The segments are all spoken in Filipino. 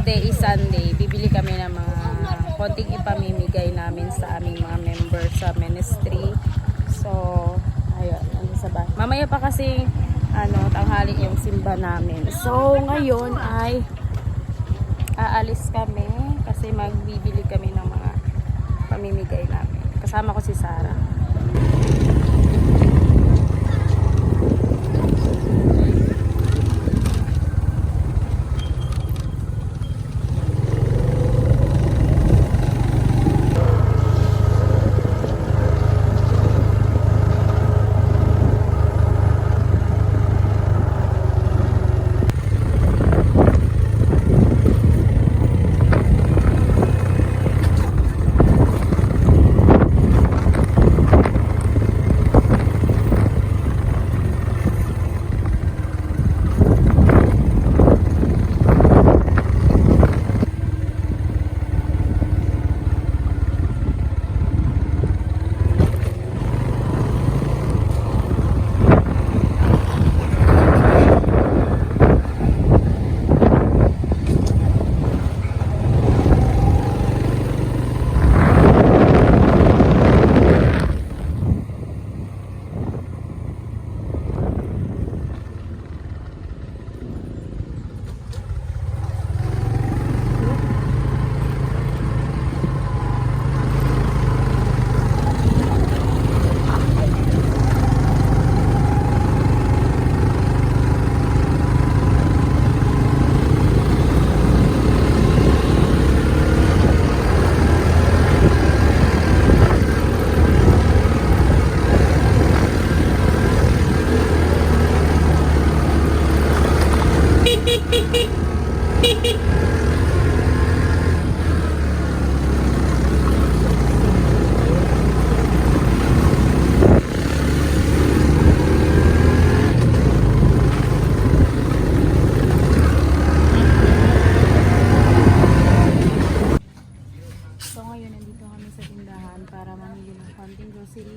today is Sunday. Bibili kami ng mga konting ipamimigay namin sa aming mga members sa ministry. So, ayun, ano sa ba? Mamaya pa kasi tanghali yung simba namin. So, ngayon ay aalis kami kasi magbibili kami ng mga pamimigay namin. Kasama ko si Sarah.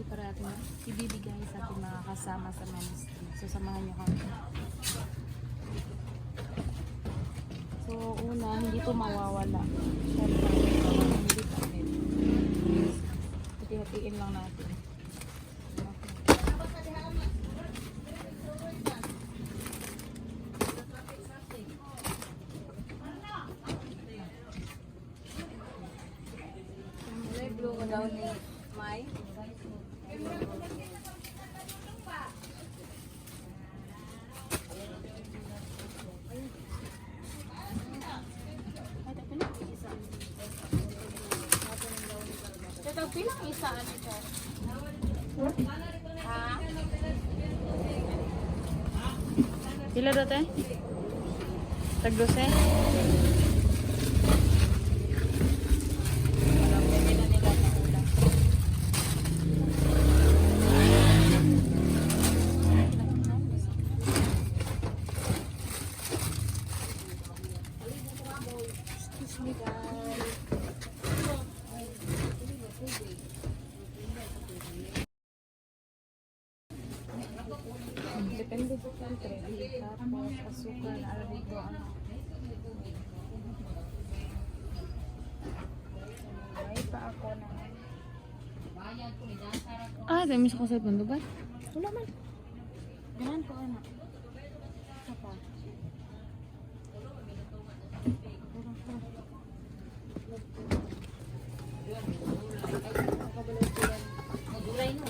Para ating ibibigay sa ating mga kasama sa ministry. So, samahan nyo kami. So, una, hindi ito mawawala. Siyempre, hindi kami. Hati-hatiin lang natin. Okay. Blue ko daw ni Mai. Pilang isa ano siya? Ha? Pila dati? Tag-12? Excuse me guys. Depende sa country. Tapos, asukal, arabito, May pa ako na. Dami sa kusay pando ba? Wala man. Ganan ko, anak. Isa pa. Magulay mo.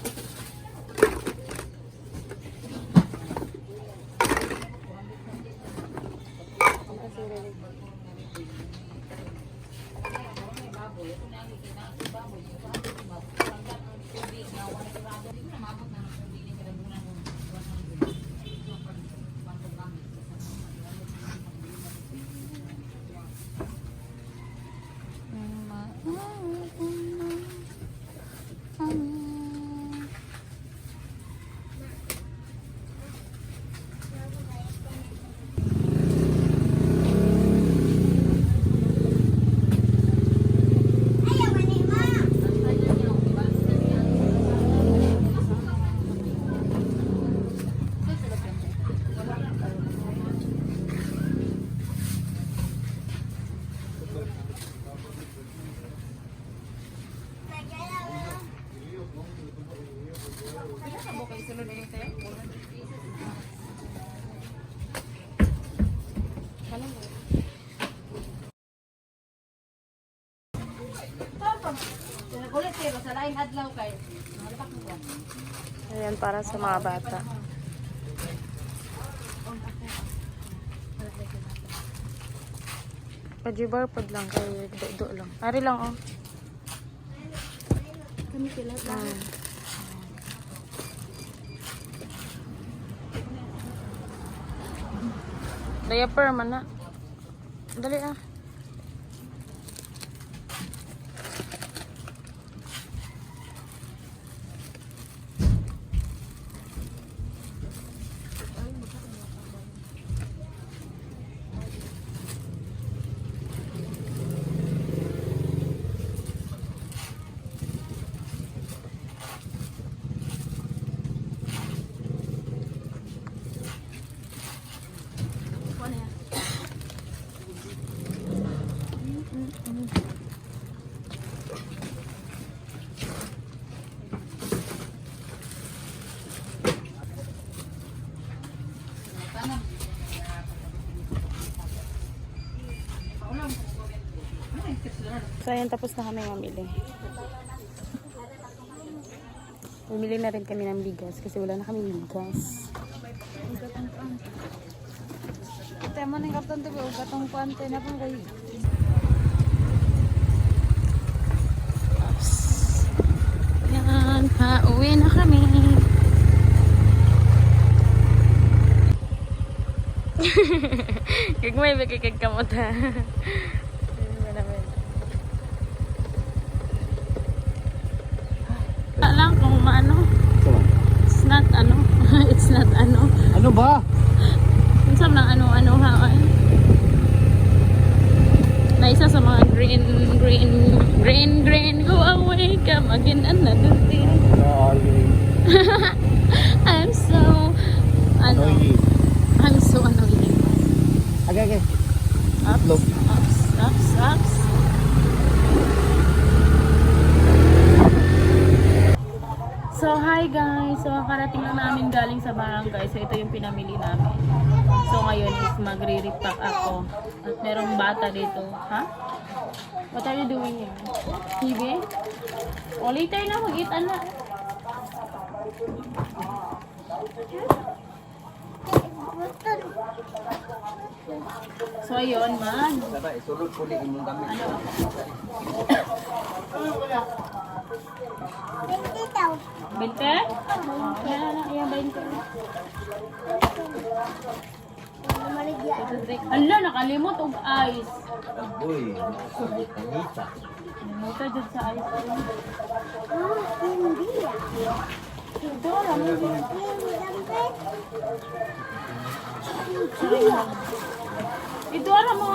lain adlaw kay. Malapak mo ba? Ayan, para sa mga bata. Pajibar pod lang kay do lang. Ari lang oh. Kami sila lang. Diaper man na. Dali ah. So ayan, tapos na kami mamili. Bumili na rin kami ng bigas kasi wala na kami bigas. Tema ning karton to go katong kuante na pang kay. Yan, pauwi na kami. Kagmay ba kikig kamot ha? Alam kung maano. It's not ano. It's not ano. Ano ba? Minsan ng ano-ano ha. Na isa sa mga green, go away, come again another day. I'm so, Annoying. I'm so annoying. Okay. Ups, ups. So, hi guys. So, karating lang namin galing sa barangay. So, ito yung pinamili namin. So, ngayon is magre-repack ako. At merong bata dito. Ha? What are you doing here? TV? O, later na. Mag-eat na. So, ayun, Tara, isulod ko din imong gamit. ano? 20? Ayan, 20. Ala, nakalimot og ice. Boy, kanita. Nalimuta dyan sa ice cream. Ito, alam mo yun. Ito, alam mo.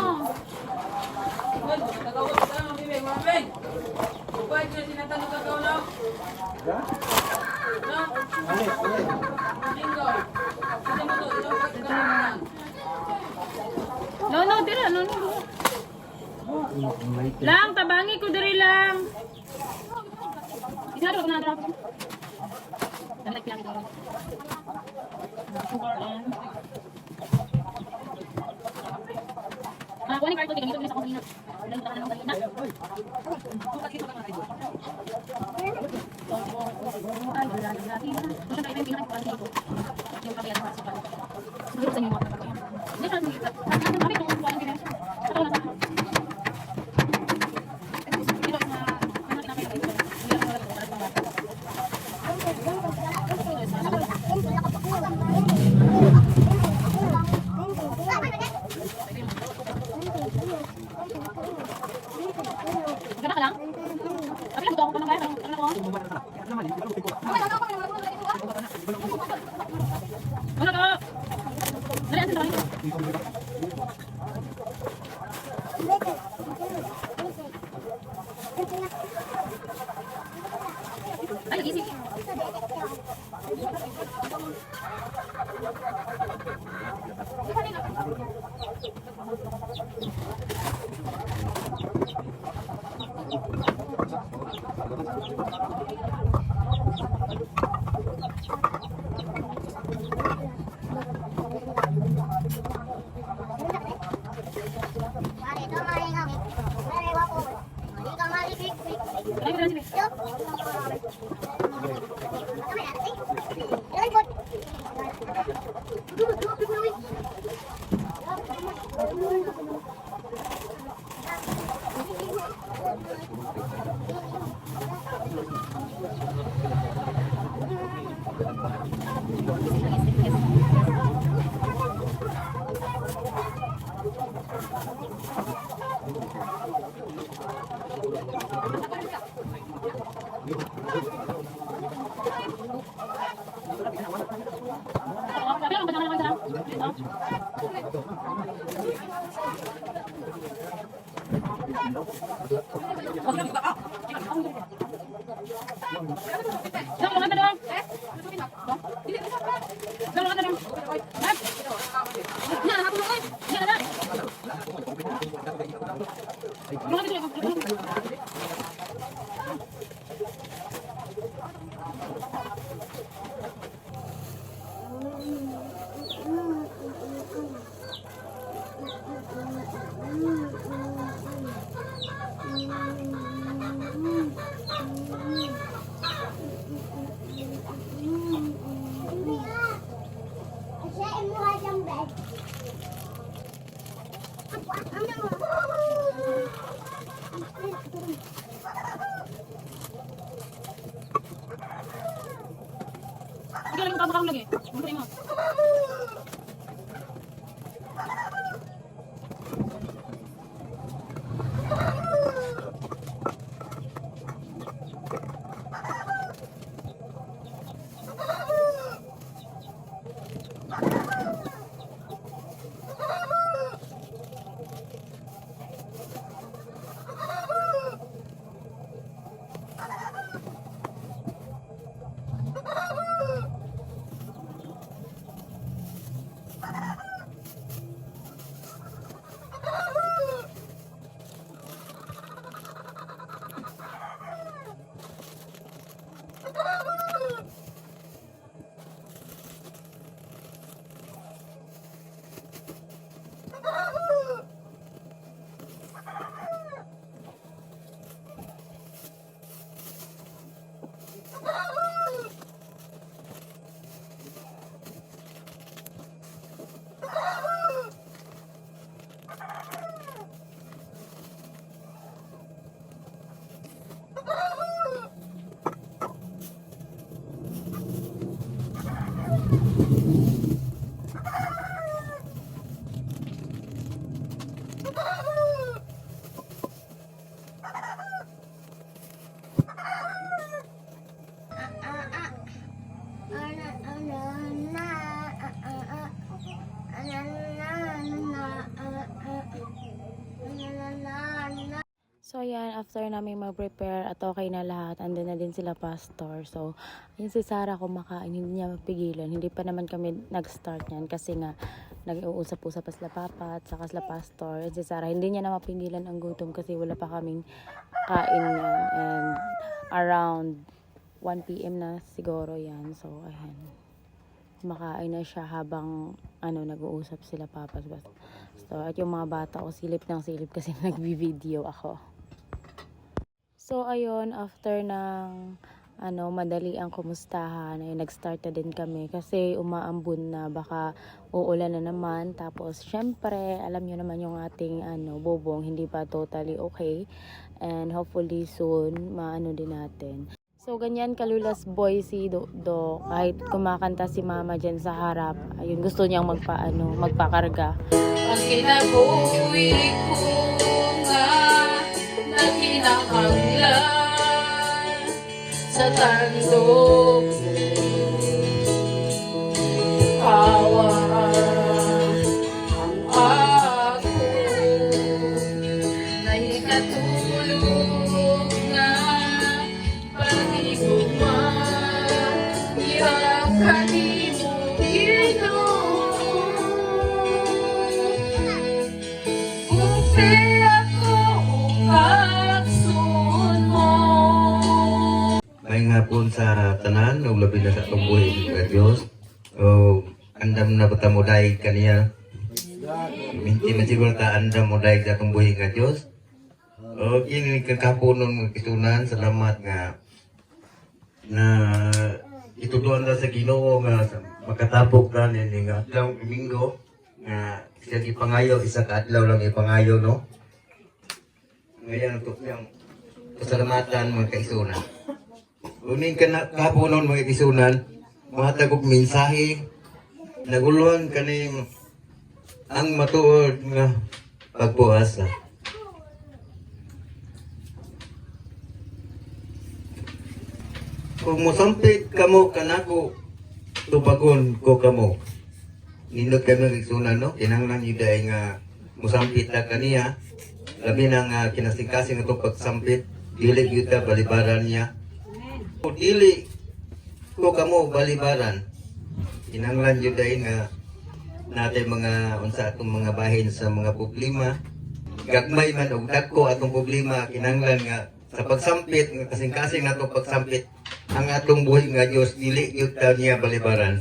No, dira, no. Lang, tabangi ko diri lang. Isa ro na dra. Dapat lang dito. Kunin card ko dito sa kanina. Lang na kanina. Ay, wala na natin. Kasi tayo pinag ko dito. Yung kabiyan sa sa. Siguro sa inyo mga kapatid. Hindi ka dito. Kami to kuan din. Ito na sa. Gana ka lang? Tapi lang ako pa kaya ano ko? Ano ka? Dali atin tayo. Ay, easy. So yan, after namin mag-prepare at okay na lahat, andun na din sila pastor. So, yun si Sarah kumakain, hindi niya mapigilan. Hindi pa naman kami nag-start yan kasi nga nag-uusap-usap pa sila papa at saka sila pastor. Yun si Sarah, hindi niya na mapigilan ang gutom kasi wala pa kaming kain yan. And around 1 p.m. na siguro yan. So, ayan. Kumakain na siya habang nag-uusap sila papa. So, at yung mga bata ko silip ng silip kasi nagbi-video ako. So, ayun, after ng madali ang kumustahan, ay nag-start na din kami kasi umaambon na, baka uulan na naman. Tapos, syempre, alam nyo naman yung ating bubong, hindi pa totally okay. And hopefully soon, din natin. So, ganyan kalulas boy si Do. Kahit kumakanta si mama dyan sa harap, ayun, gusto niyang magpakarga. Ang kinabuhi ko nga na kinahanglan sa tandog kawa ang ako na ikatulog na pag-igugma iyang kanimo May nga po sa tanan, o labi na sa pagbuhay ng Diyos. O, andam na bata mo dahil kaniya. Minti man siguro ta andam mo dahil sa pagbuhay ng Diyos. O, kini kakapunon mga kisunan, salamat nga na itutuan na sa Ginoo nga makatapok na nini nga adlaw Domingo nga siya ipangayo, isa ka adlaw lang ipangayo, no? Ngayon ito yung pasalamatan mga kaisunan. Uning ka na kapunon mga kaisunan, mahatag og mensahe, naguluhan ka ang matuod nga pagpuasa. Kung musampit kamo kanako, tubagon ko kamo. Nindot kami nagsunan, no? Kinanglan yun dahil nga musampit na kaniya. Labi nang kinasingkasing itong pagsampit, dili yun ka balibaran niya. Kung dili ko kamo balibaran, kinanglan yun dahil nga natin mga unsa atong mga bahin sa mga problema. Gagmay man og dagko atong problema, kinanglan nga sa pagsampit, nga kasing-kasing natong pagsampit, ang atong buhay nga Diyos, dili yun ta niya balibaran.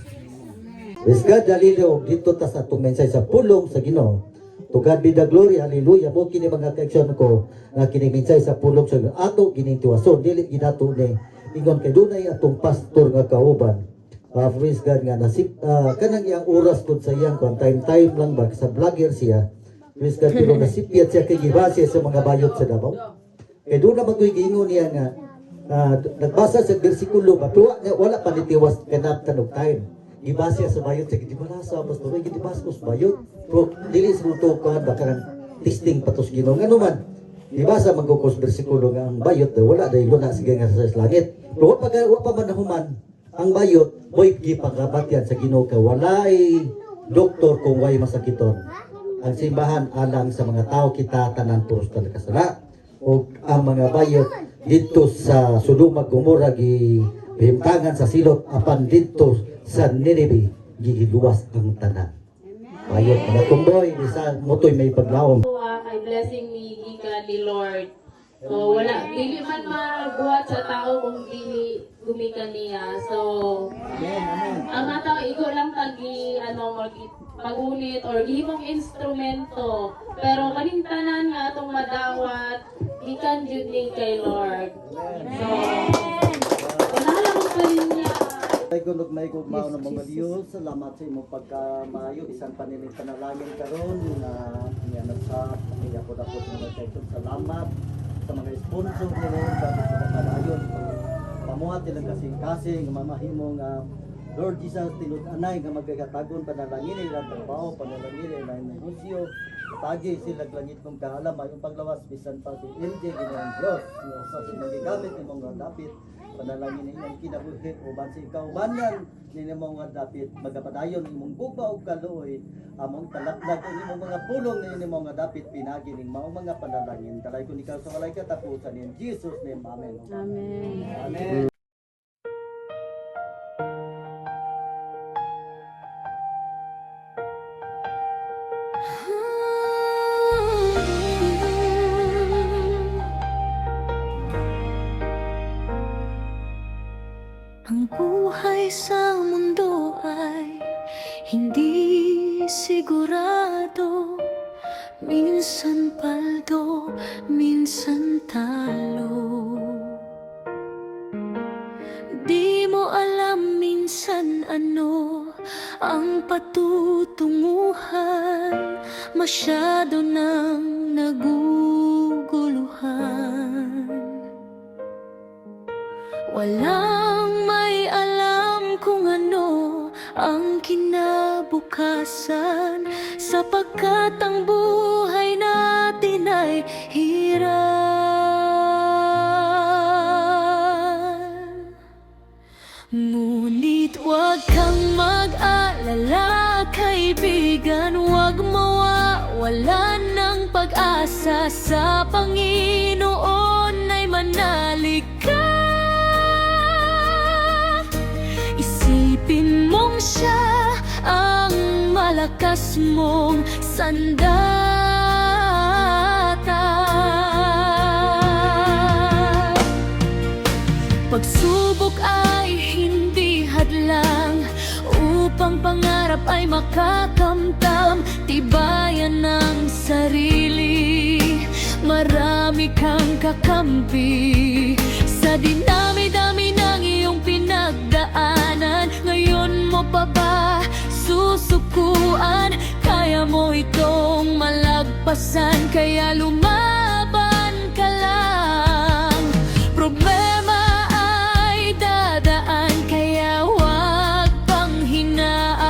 Praise God, hallelujah. Dito ta sa itong mensahe sa pulong sa Ginoo. To God be the glory, hallelujah. Mo kini mga kaksyon ko nga kini mensahe sa pulong sa Ginoo. Ato ginintiwason, dili ginato ni ingon kay dunay atong pastor nga kauban. Praise God nga nasip kanang iyang oras kun sa iyang kon time lang ba sa vlogger siya. Praise God pero nasipyat siya kay gibase sa mga bayot sa Davao. Kay doon naman ko'y giingon niya nga nagbasa sa bersikulo matuwa niya wala pa nitiwas kanap tanog time. Gibase sa bayot sa gidibalasa pastor ay gidibas ko sa bayot. Pero dili sa tutukan ba kanang testing patos Ginoo ngano man. Gibasa magkukos bersikulo nga ang bayot wala dahil luna sige nga sa langit. Pero wa pa man nahuman ang bayot mo'y gipagabat yan sa Ginoo kay walay doktor kung way masakiton. Ang simbahan alang sa mga tao kita tanan puros tal kasala o ang mga bayot dito sa Sodoma Gomora gihimtangan sa silot apan dito sa Nineveh gigiluwas ang tanan. Bayot mga tumboy isa motoy may paglawom. Kay blessing ni gikan ni Lord. So wala dili man mabuhat sa tao kung dili gumikan niya. So ang natao igo lang tagi magunit or gihimong instrumento. Pero kaning tanan nga atong madawat gikan jud ni kay Lord. So wala mo pa rin niya. Ay kunog may gugmao ng mga Diyos, salamat sa imong pagkamayo isang panining panalangin karon na niya sa pamilya ko dapat mga kaitong salamat sa mga sponsor nila dapat sa padayon pamuhat nilang kasing-kasing mamahimong Lord Jesus tinud-anay nga magagatagon panalangin nila trabaho panalangin nila negosyo pagi sila langit ng kahalam yung paglawas bisan pa si LJ ginang Diyos sa sinagamit ni mga dapit panalangin nilang kinabuhi o bansi kaubanan ni mga dapit magapadayon imong guba og kaluoy among talaklag ang imong mga pulong ni mga dapit pinagi ning mga panalangin kalay kun ikaw sa walay katapusan in Jesus name amen. Amen. Amen. Ang buhay sa mundo ay hindi sigurado. Minsan paldo, minsan talo. Di mo alam minsan ano ang patutunguhan. Masyado nang naguguluhan. Walang may alam kung ano ang kinabukasan, sapagkat ang buhay natin ay hirap. Ngunit huwag kang mag-alala, kaibigan, huwag mawawala ng pag-asa. Sa Panginoon ay manalig ka. Isipin mong siya ang malakas mong sandata. Pagsubok ay hindi hadlang upang pangarap ay makakamtam. Tibayan ng sarili, marami kang kakampi. Sa dinami-dami ng iyong pinagdaanan, ngayon mo pa ba susukuan? Kaya mo itong malagpasan, kaya lumaban ka lang. Problema ay dadaan, kaya huwag pang hinaan.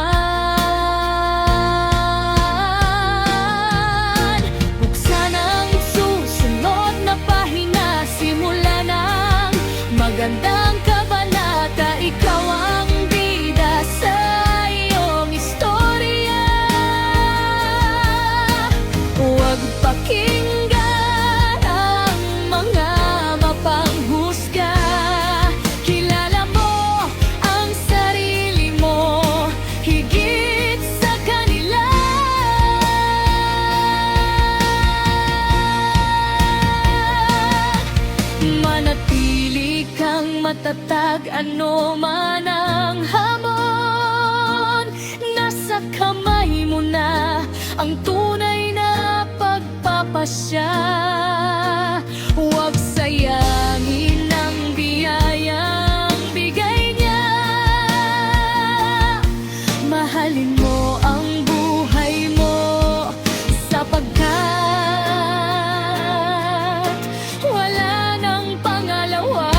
matatag ano man ang hamon. Nasa kamay mo na ang tunay na pagpapasya. Huwag sayangin ang biyayang bigay niya. Mahalin mo ang buhay mo sapagkat wala nang pangalawa.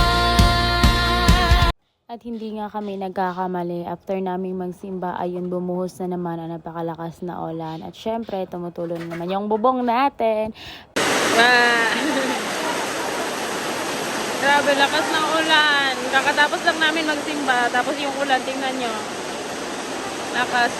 At hindi nga kami nagkakamali. After naming magsimba, ayun, bumuhos na naman ang napakalakas na ulan. At syempre, tumutulo na naman yung bubong natin. Grabe, lakas ng ulan. Kakatapos lang namin magsimba. Tapos yung ulan, tingnan nyo. Lakas.